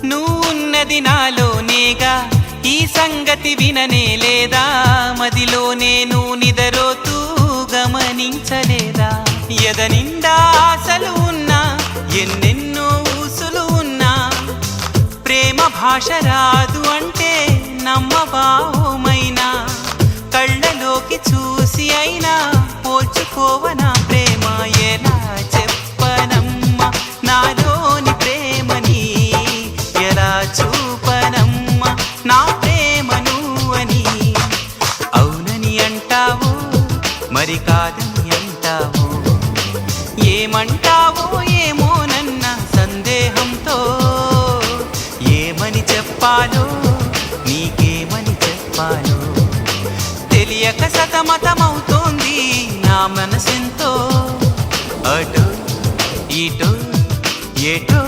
నువ్వున్నది నాలోనేగా ఈ సంగతి విననే లేదా మదిలో నేను నిదరోతూ గమనించలేదా ఎదనిండా ఆశలు ఉన్నా ఎన్నెన్నో ఊసులు ఉన్నా ప్రేమ భాష రాదు అంటే నమ్మబావమైనా కళ్ళలోకి చూసి అయినా పోల్చుకోవనా ప్రేమ ఎలా చెప్పనమ్మా నాలోని ప్రేమని ఎలా చూపనమ్మా నా ప్రేమను అని అవునని అంటావు మరి కాదని అంటావు ఏమంటావో ఏమోనన్న సందేహంతో ఏమని చెప్పాలో నీకేమని చెప్పాలో తెలియక సతమతమవుతోంది నా మనసెంతో అటు ఇటు ఎటో